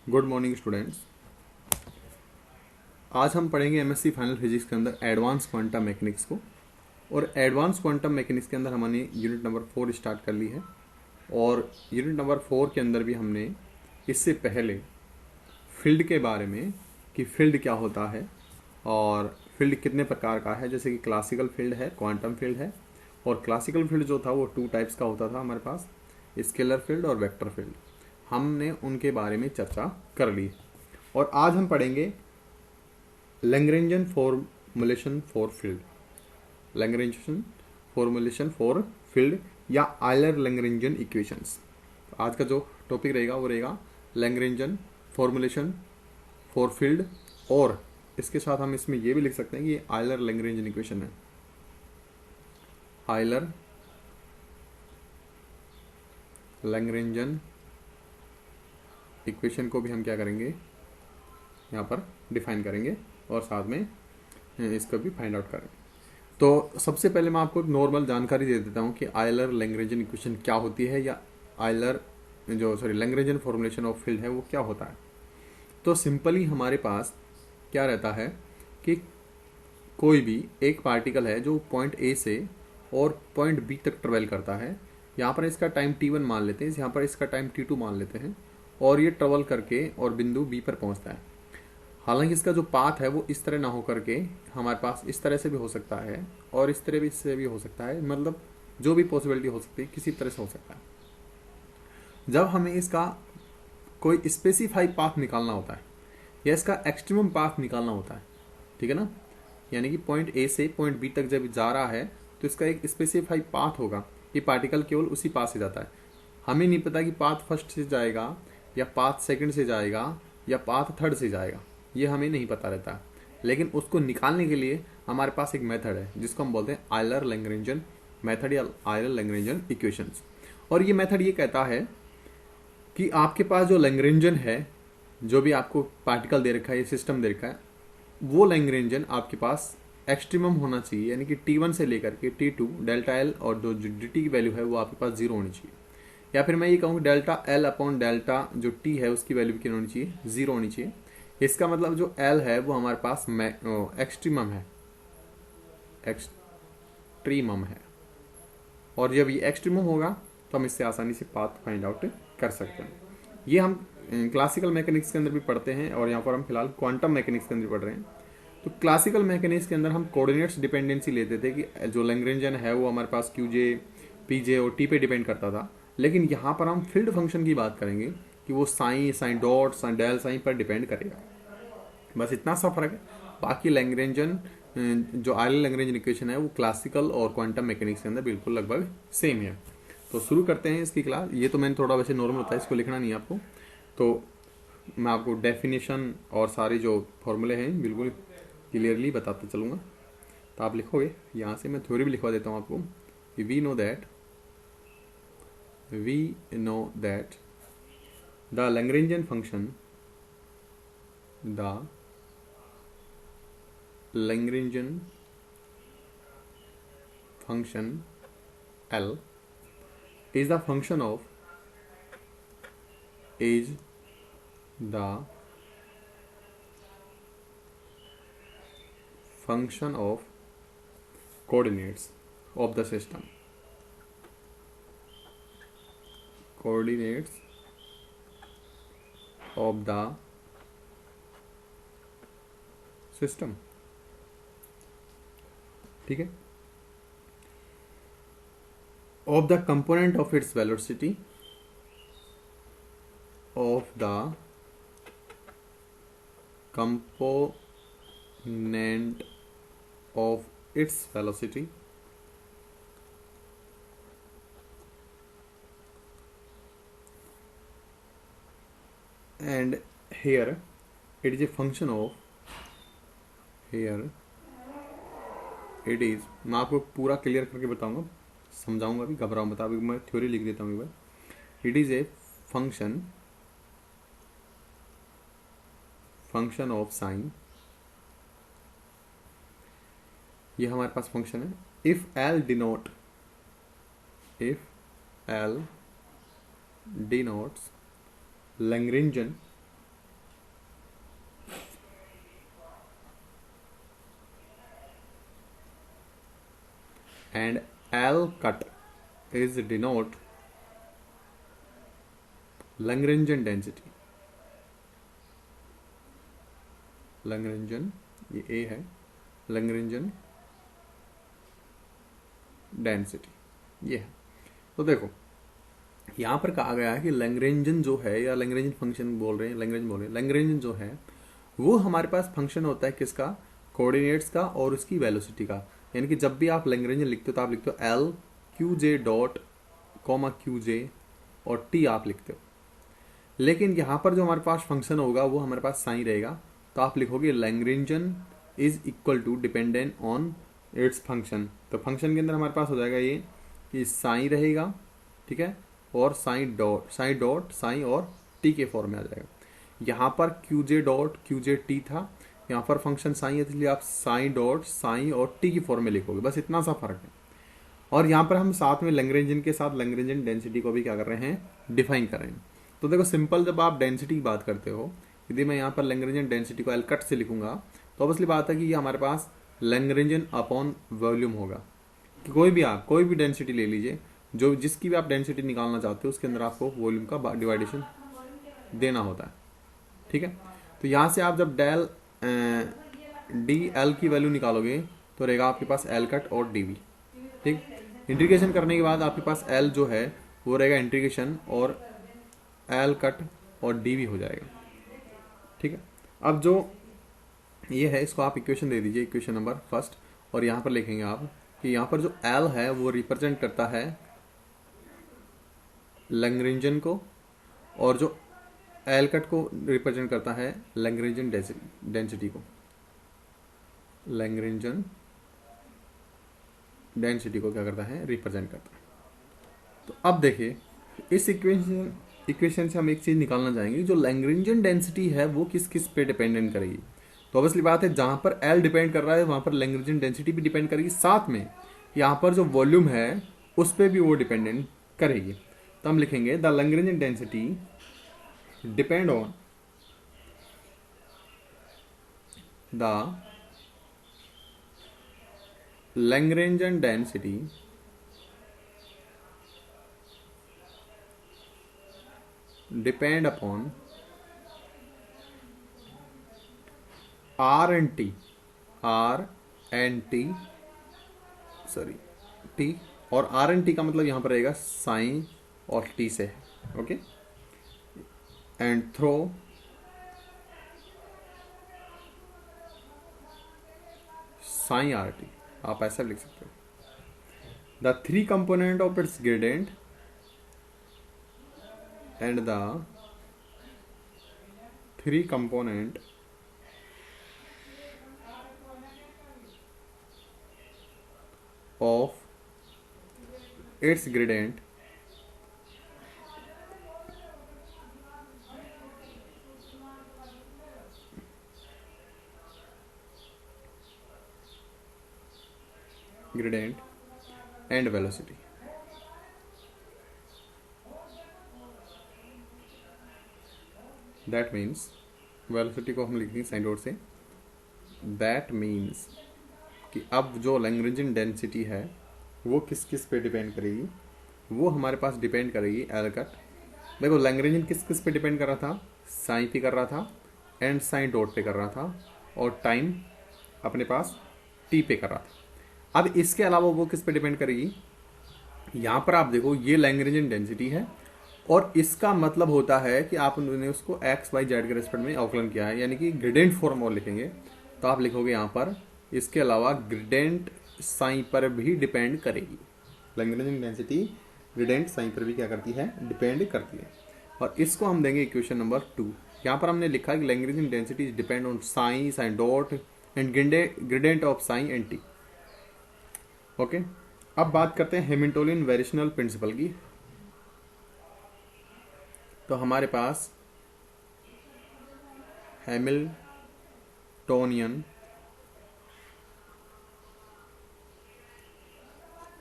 Good morning students. आज हम पढ़ेंगे एमएससी फाइनल फिजिक्स के अंदर एडवांस क्वांटम मैकेनिक्स को। और एडवांस क्वांटम मैकेनिक्स के अंदर हमने यूनिट नंबर 4 स्टार्ट कर ली है। और यूनिट नंबर 4 के अंदर भी हमने इससे पहले फील्ड के बारे में कि फील्ड क्या होता है और फील्ड कितने प्रकार का है, जैसे कि क्लासिकल फील्ड है, क्वांटम फील्ड है। और क्लासिकल फील्ड जो था वो 2 टाइप्स का होता था हमारे पास, स्केलर फील्ड और वेक्टर फील्ड। हमने उनके बारे में चर्चा कर ली। और आज हम पढ़ेंगे Lagrangian formulation for field, Lagrangian formulation for field या आयलर लैग्रेंजन इक्वेशंस। आज का जो टॉपिक रहेगा वो रहेगा लैग्रेंजन फॉर्मूलेशन फॉर फील्ड। और इसके साथ हम इसमें ये भी लिख सकते हैं कि ये आयलर लैग्रेंजन इक्वेशन है। आयलर लैग्रेंजन इक्वेशन को भी हम क्या करेंगे, यहाँ पर डिफाइन करेंगे और साथ में इसको भी फाइंड आउट करेंगे। तो सबसे पहले मैं आपको नॉर्मल जानकारी दे देता हूँ कि आयलर लैग्रेंजन इक्वेशन क्या होती है, या आयलर लैग्रेंजन फॉर्मूलेशन ऑफ फील्ड है वो क्या होता है। तो सिंपली हमारे पास क्या रहता है कि कोई भी एक पार्टिकल है जो पॉइंट ए से और पॉइंट बी तक ट्रेवल करता है। यहाँ पर इसका टाइम t1 मान लेते हैं, यहाँ पर इसका टाइम t2 मान लेते हैं, और ये ट्रेवल करके और बिंदु बी पर पहुँचता है। हालांकि इसका जो पाथ है वो इस तरह ना हो करके हमारे पास इस तरह से भी हो सकता है और इस तरह भी से भी हो सकता है, मतलब जो भी पॉसिबिलिटी हो सकती है किसी तरह से हो सकता है। जब हमें इसका कोई स्पेसिफाई पाथ निकालना होता है या इसका एक्सट्रीमम पाथ निकालना होता है, ठीक है ना, यानी कि पॉइंट ए से पॉइंट बी तक जब जा रहा है तो इसका एक स्पेसिफाई पाथ होगा। ये पार्टिकल केवल उसी पाथ से जाता है। हमें नहीं पता कि पाथ फर्स्ट से जाएगा या पाथ सेकंड से जाएगा या पाथ थर्ड से जाएगा, ये हमें नहीं पता रहता। लेकिन उसको निकालने के लिए हमारे पास एक मेथड है जिसको हम बोलते हैं आयलर लैग्रेंजन मेथड या आयलर लैग्रेंजन इक्वेशंस। और ये मेथड ये कहता है कि आपके पास जो लैग्रेंजन है, जो भी आपको पार्टिकल दे रखा है, ये सिस्टम दे रखा है, वो लैग्रेंजन आपके पास एक्सट्रीमम होना चाहिए, यानी कि t1 से लेकर के t2 डेल्टा एल और जो dt की वैल्यू है वो आपके पास 0 होनी चाहिए। या फिर मैं ये कहूँ डेल्टा एल अपॉन डेल्टा जो t है उसकी वैल्यू कितनी होनी चाहिए, 0 होनी चाहिए। इसका मतलब जो L है वो हमारे पास एक्सट्रीमम है, एक्सट्रीमम है। और जब ये एक्सट्रीमम होगा तो हम इससे आसानी से पाथ फाइंड आउट कर सकते हैं। ये हम क्लासिकल मैकेनिक्स के अंदर भी पढ़ते हैं और यहाँ पर हम फिलहाल क्वांटम मैकेनिक्स के अंदर पढ़ रहे हैं। तो क्लासिकल मैकेनिक्स के अंदर हम कोऑर्डिनेट्स डिपेंडेंसी लेते थे कि जो लैग्रेंजन है वो हमारे पास क्यूजे, पीजे और टी पे डिपेंड करता था। लेकिन यहाँ पर हम फील्ड फंक्शन की बात करेंगे कि वो psi, psi dot, psi del psi पर डिपेंड करेगा। बस इतना सा फर्क है। बाकी लैग्रेंजन जो आयलर लैग्रेंजन इक्वेशन है वो क्लासिकल और क्वांटम मैकेनिक्स के अंदर बिल्कुल लगभग सेम है। तो शुरू करते हैं इसकी क्लास। ये तो मैंने थोड़ा वैसे नॉर्मल बताया, इसको लिखना नहीं है आपको। तो मैं आपको डेफिनेशन और सारे जो फॉर्मूले हैं बिल्कुल क्लियरली बताते चलूँगा, तो आप लिखोगे। यहाँ से मैं थ्योरी भी लिखवा देता हूँ आपको। We know that the Lagrangian function L is the function of coordinates of the system. Coordinates of the system, ठीक है, of the component of its velocity, of the component of its velocity and here it is a function of, here it is, मैं आपको पूरा clear करके बताऊंगा, समझाऊंगा भी, घबराऊं मत। अभी मैं थ्योरी लिख देता हूँ एक बार। It is a function of psi, ये हमारे पास फंक्शन है। If L denotes Lagrangian and L cut is denote Lagrangian density. Lagrangian, ये A है, Lagrangian डेंसिटी ये है। तो देखो यहाँ पर कहा गया है कि लैग्रेंजन जो है, या लैग्रेंजन फंक्शन बोल रहे हैं, लैग्रेंजन जो है वो हमारे पास फंक्शन होता है किसका, कोऑर्डिनेट्स का और उसकी वेलोसिटी का। यानी कि जब भी आप लैग्रेंजन लिखते हो तो आप लिखते हो L Q J dot comma Q J और टी आप लिखते हो। लेकिन यहाँ पर जो हमारे पास फंक्शन होगा वो हमारे पास साइन रहेगा, तो आप लिखोगे Lagrangian is equal to dependent on its function. तो फंक्शन के अंदर हमारे पास हो जाएगा ये कि साइन रहेगा, ठीक है, और साइन डॉट साइन और टी के फॉर्म में आ जाएगा। यहाँ पर क्यू जे डॉट क्यू जे टी था, यहाँ पर फंक्शन साइन है, इसलिए आप साइन डॉट साइन और टी की फॉर्म में लिखोगे, बस इतना सा फर्क है। और यहाँ पर हम साथ में लैग्रेंजन के साथ लैग्रेंजन डेंसिटी को भी क्या कर रहे हैं, डिफाइन कर रहे हैं। तो देखो सिंपल, जब आप डेंसिटी की बात करते हो, यदि मैं यहाँ पर लैग्रेंजन डेंसिटी को एल कट से लिखूंगा तो ऑब्वियसली बात है कि ये हमारे पास लैग्रेंजन अपॉन वॉल्यूम होगा। कि कोई भी डेंसिटी ले लीजिए, जो जिसकी भी आप डेंसिटी निकालना चाहते हो उसके अंदर आपको वॉल्यूम का डिवाइडेशन देना होता है, ठीक है। तो यहाँ से आप जब डेल डी एल की वैल्यू निकालोगे तो रहेगा आपके पास एल कट और डी वी, ठीक। इंटीग्रेशन करने के बाद आपके पास एल जो है वो रहेगा इंटीग्रेशन और एल कट और डी वी हो जाएगा, ठीक है। अब जो ये है इसको आप इक्वेशन दे दीजिए, इक्वेशन नंबर फर्स्ट, और यहाँ पर लिखेंगे आप कि यहाँ पर जो एल है वो रिप्रेजेंट करता है लैग्रेंजन को, और जो एल कट को रिप्रेजेंट करता है लैग्रेंजन डेंसिटी को। लैग्रेंजन डेंसिटी को क्या करता है, रिप्रेजेंट करता है। तो अब देखिए इस इक्वेशन से हम एक चीज निकालना चाहेंगे, जो लैग्रेंजन डेंसिटी है वो किस किस पे डिपेंडेंट करेगी। तो ऑब्वियसली बात है जहां पर एल डिपेंड कर रहा है वहां पर लैग्रेंजन डेंसिटी भी डिपेंड करेगी, साथ में यहाँ पर जो वॉल्यूम है उस पर भी वो डिपेंडेंट करेगी। तो हम लिखेंगे the Lagrangian density depend on the Lagrangian density depend upon R and T sorry T, और R and T का मतलब यहां पर रहेगा साइन और T से, okay, and through psi r t, आप ऐसा लिख सकते हो। The three component of its gradient and the three component of its gradient and velocity। That means velocity को हम लिखेंगे साइन डॉट से। That means कि अब जो लैग्रेंजन डेंसिटी है वो किस किस पे डिपेंड करेगी, वो हमारे पास डिपेंड करेगी एल कट। देखो लैग्रेंजन किस किस पे डिपेंड कर रहा था, साइन पे कर रहा था एंड साइन डॉट पे कर रहा था, और टाइम अपने पास टी पे कर रहा था। अब इसके अलावा वो किस पे डिपेंड करेगी, यहाँ पर आप देखो ये लैग्रेंजन डेंसिटी है और इसका मतलब होता है कि आपने उसको एक्स वाई जेड के रेस्पेक्ट में अवकलन किया है, यानी कि ग्रेडियंट फॉर्म और लिखेंगे तो आप लिखोगे यहाँ पर इसके अलावा ग्रेडियंट साइन पर भी डिपेंड करेगी। लैग्रेंजन डेंसिटी ग्रेडियंट साइन पर भी क्या करती है, डिपेंड करती है। और इसको हम देंगे इक्वेशन नंबर 2। यहाँ पर हमने लिखा कि Lagrangian density depend on psi, psi dot and gradient of psi and T, okay. अब बात करते हैं हैमिल्टोनियन वेरिएशनल प्रिंसिपल की। तो हमारे पास Hamiltonian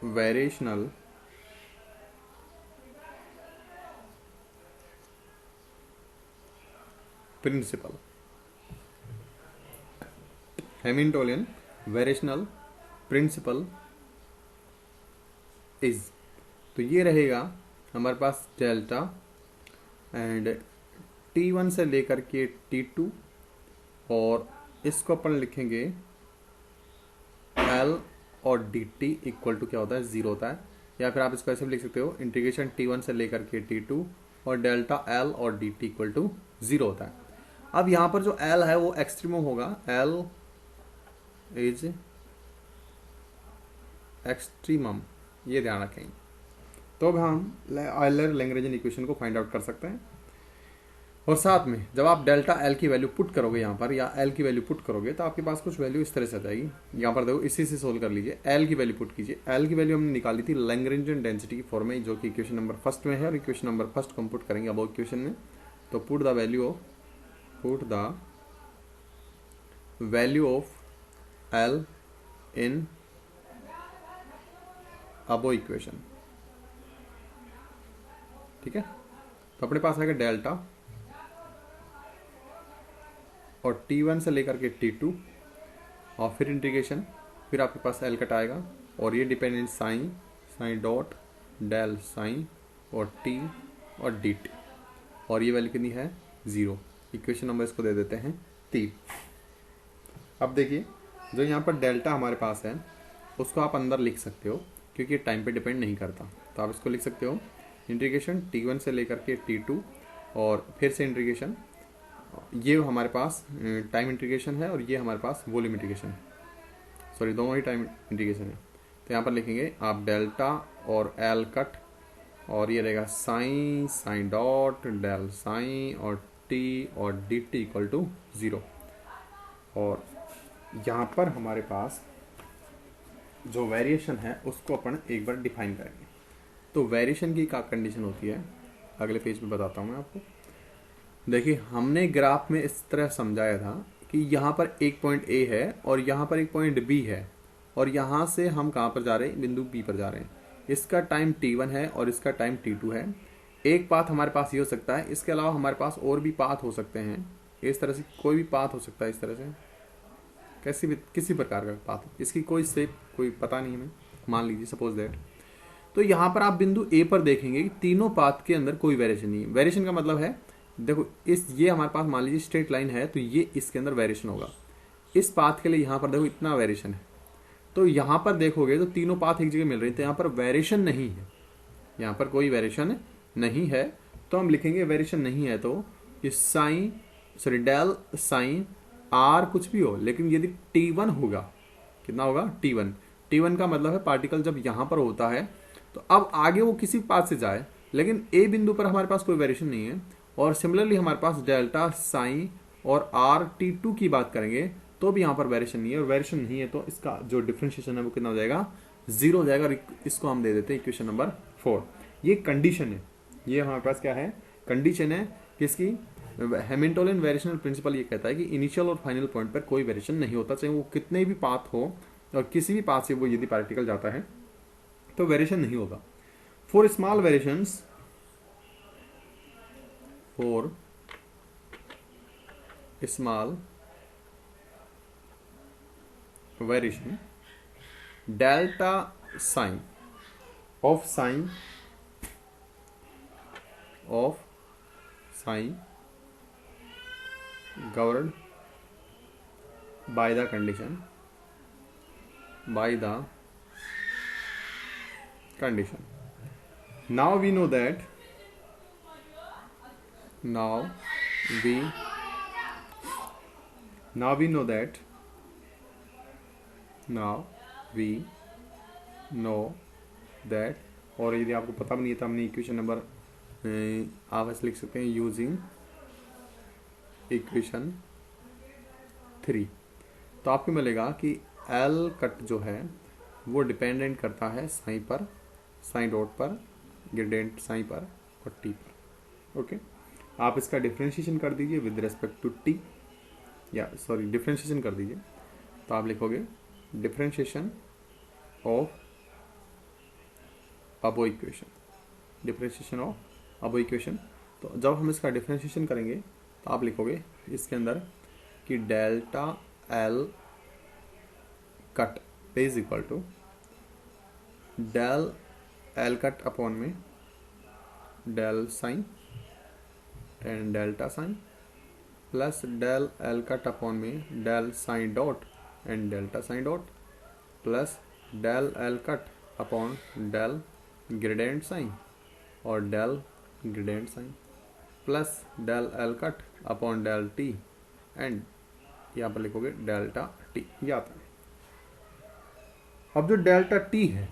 variational principle, Hamiltonian variational principle is, तो ये रहेगा हमारे पास डेल्टा एंड T1 से लेकर के T2, और इसको अपन लिखेंगे L और dt इक्वल टू क्या होता है, 0 होता है। या फिर आप इसको ऐसे भी लिख सकते हो, इंटीग्रेशन T1 से लेकर के T2 और डेल्टा L और dt इक्वल टू 0 होता है। अब यहाँ पर जो L है वो एक्सट्रीमम होगा, L इज एक्सट्रीमम, ये ध्यान रखेंगे। तो अब हम आयलर लैग्रेंजन इक्वेशन को फाइंड आउट कर सकते हैं। और साथ में जब आप डेल्टा एल की वैल्यू पुट करोगे यहाँ पर, या एल की वैल्यू पुट करोगे, तो आपके पास कुछ वैल्यू इस तरह से आ जाएगी। यहाँ पर देखो, इसी से सोल्व कर लीजिए। एल की वैल्यू पुट कीजिए। एल की वैल्यू हमने निकाली थी लैग्रेंजन डेंसिटी की फॉर्म में, जो कि इक्वेशन नंबर फर्स्ट में है, और इक्वेशन नंबर फर्स्ट को हम पुट करेंगे अब इक्वेशन में। तो put the value of L in above equation. ठीक है, तो अपने पास आएगा डेल्टा और T1 से लेकर के T2, और फिर इंटीग्रेशन, फिर आपके पास L कट आएगा, और ये dependent psi dot del psi और T और dt, और ये वैल्यू कितनी है, 0। इक्वेशन नंबर इसको दे देते हैं 3। अब देखिए, जो यहाँ पर डेल्टा हमारे पास है उसको आप अंदर लिख सकते हो, क्योंकि टाइम पे डिपेंड नहीं करता। तो आप इसको लिख सकते हो इंटीग्रेशन T1 से लेकर के T2, और फिर से इंटीग्रेशन, ये हमारे पास टाइम इंटीग्रेशन है और ये हमारे पास वॉल्यूम इंटीग्रेशन है, सॉरी दोनों ही टाइम इंटीग्रेशन है। तो यहाँ पर लिखेंगे आप डेल्टा और एल कट, और ये रहेगा साइन डॉट डेल साइन और टी और डी टी इक्वल टू 0। और यहाँ पर हमारे पास जो वेरिएशन है उसको अपन एक बार डिफाइन करेंगे। तो वेरिएशन की क्या कंडीशन होती है, अगले पेज में बताता हूँ मैं आपको। देखिए, हमने ग्राफ में इस तरह समझाया था कि यहाँ पर एक पॉइंट ए है और यहाँ पर एक पॉइंट बी है, और यहाँ से हम कहाँ पर जा रहे हैं, बिंदु बी पर जा रहे हैं। इसका टाइम T1 है और इसका टाइम T2 है। एक पाथ हमारे पास ये हो सकता है, इसके अलावा हमारे पास और भी पाथ हो सकते हैं। इस तरह से कोई भी पाथ हो सकता है, इस तरह से किसी प्रकार का पाथ, इसकी कोई शेप कोई पता नहीं हमें, मान लीजिए सपोज दैट। तो यहाँ पर आप बिंदु ए पर देखेंगे कि तीनों पाथ के अंदर कोई वेरिएशन नहीं है। वेरिएशन का मतलब है, देखो ये हमारे पास मान लीजिए स्ट्रेट लाइन है, तो ये इसके अंदर वेरिएशन होगा। इस पाथ के लिए यहाँ पर देखो इतना वेरिएशन है, तो यहाँ पर देखोगे तो तीनों पाथ एक जगह मिल रही है, तो यहाँ पर वेरिएशन नहीं है, यहाँ पर कोई वेरिएशन नहीं है। तो हम लिखेंगे वेरिएशन नहीं है, तो ये डेल साइन आर कुछ भी हो, लेकिन यदि T1 होगा, कितना होगा, T1 का मतलब है पार्टिकल जब यहाँ पर होता है तो अब आगे वो किसी पाथ से जाए, लेकिन ए बिंदु पर हमारे पास कोई वेरिएशन नहीं है। और सिमिलरली हमारे पास डेल्टा साइन और आर T2 की बात करेंगे तो भी यहाँ पर वेरिएशन नहीं है, और वेरिएशन नहीं है तो इसका जो डिफरेंशिएशन है वो कितना हो जाएगा, 0 हो जाएगा। और इसको हम दे देते हैं इक्वेशन नंबर 4। ये कंडीशन है, ये हमारे पास क्या है, कंडीशन है किसकी, हैमिल्टनियन वेरिएशनल प्रिंसिपल। ये कहता है कि इनिशियल और फाइनल पॉइंट पर कोई वेरिएशन नहीं होता, चाहे वो कितने भी पाथ हो, और किसी भी पाथ से वो यदि पार्टिकल जाता है तो वेरिएशन नहीं होगा। For small variations, for small variation, delta psi of psi governed by the condition, now we know that और यदि आपको पता भी नहीं था, हमने इक्वेशन नंबर आप ऐसे लिख सकते हैं यूजिंग इक्वेशन 3। तो आपको मिलेगा कि एल कट जो है वो डिपेंडेंट करता है साइन पर, साइन डॉट पर, ग्रेडियंट साइन पर और टी पर। ओके, आप इसका डिफरेंशिएशन कर दीजिए विद रेस्पेक्ट टू टी, या सॉरी डिफरेंशिएशन कर दीजिए। तो आप लिखोगे differentiation of above equation, differentiation of above equation. तो जब हम इसका डिफरेंशिएशन करेंगे तो आप लिखोगे इसके अंदर कि delta L cut is equal to del L cut upon में del psi and delta psi plus del L cut upon में del psi dot and delta psi dot plus del L cut upon del gradient psi और del gradient psi plus del L cut upon del T and यहाँ पर लिखोगे delta T, ये आता है। अब जो डेल्टा टी है,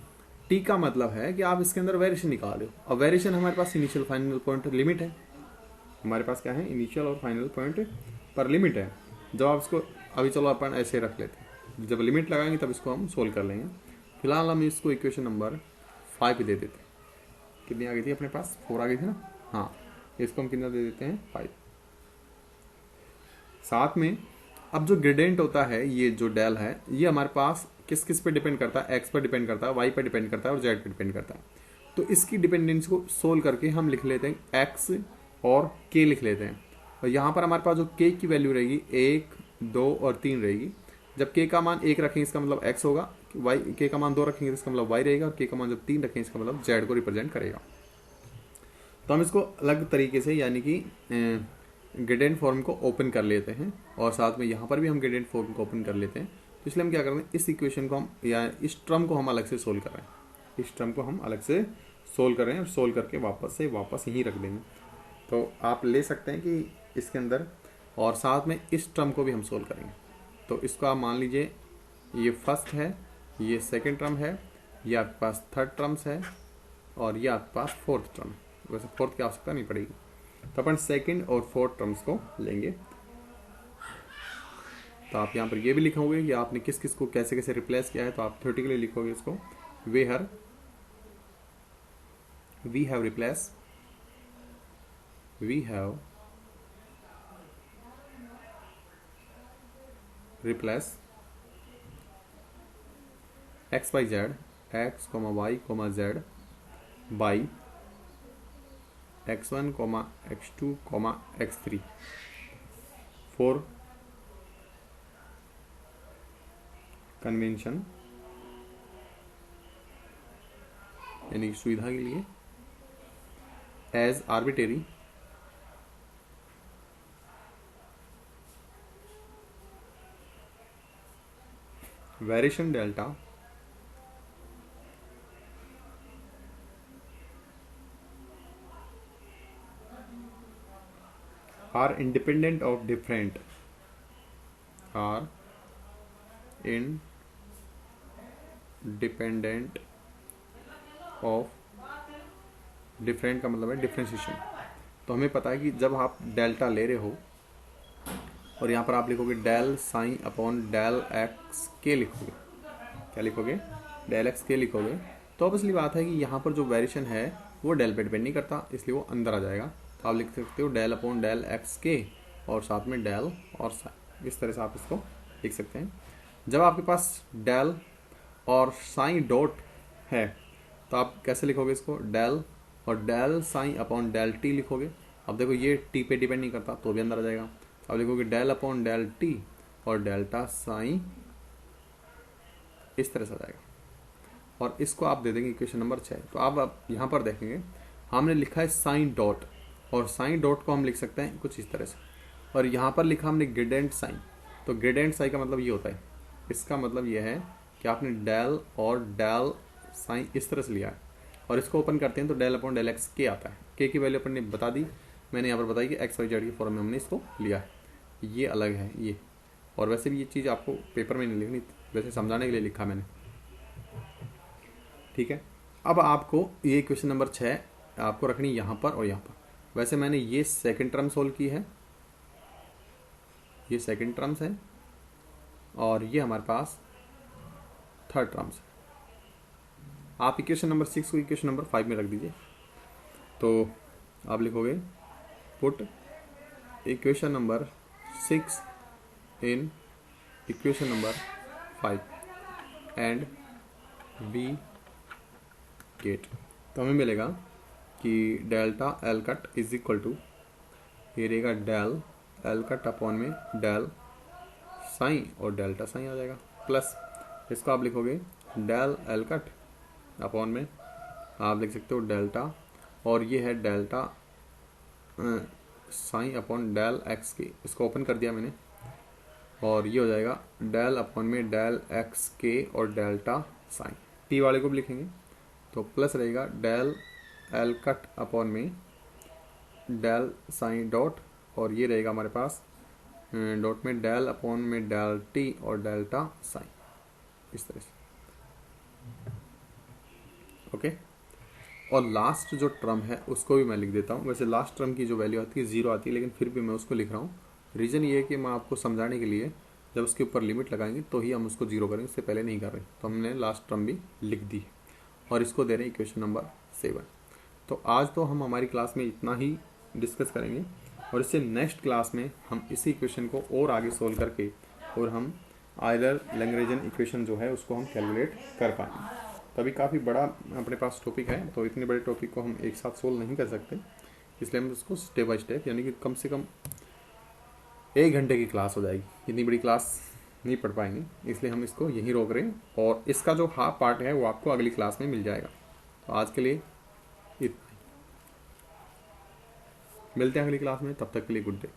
टी का मतलब है कि आप इसके अंदर वेरिएशन निकाल हो। अब वेरिएशन हमारे पास इनिशियल फाइनल पॉइंट लिमिट है, हमारे पास क्या है, इनिशियल और फाइनल पॉइंट पर लिमिट है। जब आप इसको अभी चलो अपन ऐसे रख लेते हैं, जब लिमिट लगाएंगे तब इसको हम सोल्व कर लेंगे। फिलहाल हम इसको इक्वेशन नंबर 5 दे देते हैं। कितनी आ गई थी अपने पास, 4 आ गई थी ना, हाँ, इसको हम कितना दे देते हैं, 5। साथ में अब जो ग्रेडियंट होता है, ये जो डेल है, ये हमारे पास किस किस पे डिपेंड करता है, एक्स पर डिपेंड करता है, वाई पर डिपेंड करता है और जेड पर डिपेंड करता है। तो इसकी डिपेंडेंस को सोल्व करके हम लिख लेते हैं एक्स और के लिख लेते हैं। और यहाँ पर हमारे पास जो के की वैल्यू रहेगी 1, 2 और 3 रहेगी। जब के का मान 1 रखेंगे इसका मतलब एक्स होगा, वाई के का मान 2 रखेंगे तो इसका मतलब वाई रहेगा, और के का मान जब 3 रखेंगे इसका मतलब जेड को रिप्रेजेंट करेगा। तो हम इसको अलग तरीके से यानी कि ग्रेडियंट फॉर्म को ओपन कर लेते हैं और साथ में यहाँ पर भी हम ग्रेडियंट फॉर्म को ओपन कर लेते हैं। तो इसलिए हम क्या कर रहे हैं, इस इक्वेशन को हम या इस टर्म को हम अलग से सोल्व कर रहे हैं, इस टर्म को हम अलग से सोल्व कर रहे हैं और सोल्व करके वापस यहीं रख देंगे। तो आप ले सकते हैं कि इसके अंदर, और साथ में इस टर्म को भी हम सोल्व करेंगे। तो इसको आप मान लीजिए ये फर्स्ट है, ये सेकेंड टर्म है, ये आपके पास थर्ड टर्म्स है और ये आपके पास फोर्थ टर्म। वैसे फोर्थ की आवश्यकता नहीं पड़ेगी, तो अपन सेकंड और फोर्थ टर्म्स को लेंगे। तो आप यहाँ पर ये भी लिखोगे कि आपने किस किस को कैसे कैसे रिप्लेस किया है। तो आप थ्योरेटिकली लिखोगे इसको, where we have replace x by z, x comma y comma z by x1, x2, x3 for convention यानी कि सुविधा के लिए, as arbitrary variation delta are independent of different का मतलब है डिफ्रेंशिएशन। तो हमें पता है कि जब आप डेल्टा ले रहे हो और यहाँ पर आप लिखोगे del psi upon del x के लिखोगे, क्या लिखोगे, डेल एक्स के लिखोगे, तो ऑब्वियसली बात है कि यहाँ पर जो वेरिएशन है वो डेल पे डिपेंड नहीं करता, इसलिए वो अंदर आ जाएगा। तो आप लिख सकते हो डेल अपॉन डेल एक्स के और साथ में डेल और साइन, इस तरह से आप इसको लिख सकते हैं। जब आपके पास डेल और साइन डॉट है तो आप कैसे लिखोगे इसको, डेल और del psi upon del t लिखोगे। अब देखो ये टी पे डिपेंड नहीं करता तो भी अंदर आ जाएगा। अब लिखोगे डेल अपॉन डेल टी और डेल्टा साइन, इस तरह से आ जाएगा। और इसको आप दे देंगे इक्वेशन नंबर 6। तो आप यहाँ पर देखेंगे हमने लिखा है साइन डॉट, और साइन डॉट को हम लिख सकते हैं कुछ इस तरह से, और यहाँ पर लिखा हमने ग्रेडियंट साइन। तो ग्रेडियंट साइन का मतलब ये होता है, इसका मतलब ये है कि आपने डेल और डेल साइन इस तरह से लिया है, और इसको ओपन करते हैं तो डेल अपॉन डेल एक्स के आता है। के की वैल्यू अपन ने बता दी, मैंने यहाँ पर बताई कि एक्स वाई जेड की फॉर्म में हमने इसको लिया है, ये अलग है ये। और वैसे भी ये चीज़ आपको पेपर में नहीं लिखनी, वैसे समझाने के लिए लिखा मैंने, ठीक है। अब आपको ये क्वेश्चन नंबर 6 आपको रखनी यहाँ पर और यहाँ पर। वैसे मैंने ये सेकंड टर्म सोल्व की है, ये सेकंड टर्म्स है, और ये हमारे पास थर्ड टर्म्स है। आप इक्वेशन नंबर 6 को इक्वेशन नंबर 5 में रख दीजिए। तो आप लिखोगे put equation number 6 in equation number 5 and we get. तो हमें मिलेगा कि delta L cut is equal to, ये रहेगा डेल एल कट अपॉन में डेल साइन और डेल्टा साइन आ जाएगा, प्लस इसको आप लिखोगे डेल एल कट अपॉन में आप लिख सकते हो डेल्टा, और ये है delta psi upon del x के, इसको ओपन कर दिया मैंने, और ये हो जाएगा डेल अपॉन में डेल एक्स के और डेल्टा साइन। टी वाले को भी लिखेंगे तो प्लस रहेगा डेल एल कट अपॉन में डेल साइन डॉट, और ये रहेगा हमारे पास डॉट में डेल अपॉन में डेल टी और डेल्टा साइन, इस तरह से। ओके, और लास्ट जो टर्म है उसको भी मैं लिख देता हूँ। वैसे लास्ट टर्म की जो वैल्यू आती है 0 आती है, लेकिन फिर भी मैं उसको लिख रहा हूँ। रीज़न ये है कि मैं आपको समझाने के लिए जब उसके ऊपर लिमिट लगाएंगे तो ही हम उसको 0 करेंगे, इससे पहले नहीं कर रहे। तो हमने लास्ट टर्म भी लिख दी है, और इसको दे रहे हैं इक्वेशन नंबर 7। तो आज तो हम हमारी क्लास में इतना ही डिस्कस करेंगे, और इससे नेक्स्ट क्लास में हम इसी इक्वेशन को और आगे सोल्व करके और हम आयलर लैग्रेंजन इक्वेशन जो है उसको हम कैलकुलेट कर पाएंगे। तो अभी काफ़ी बड़ा अपने पास टॉपिक है, तो इतने बड़े टॉपिक को हम एक साथ सोल्व नहीं कर सकते, इसलिए हम उसको स्टेप बाय स्टेप, यानी कि कम से कम 1 घंटे की क्लास हो जाएगी, इतनी बड़ी क्लास नहीं पढ़ पाएंगे, इसलिए हम इसको यहीं रोक रहे हैं। और इसका जो हाफ पार्ट है वो आपको अगली क्लास में मिल जाएगा। तो आज के लिए इतना ही, मिलते हैं अगली क्लास में, तब तक के लिए गुड डे।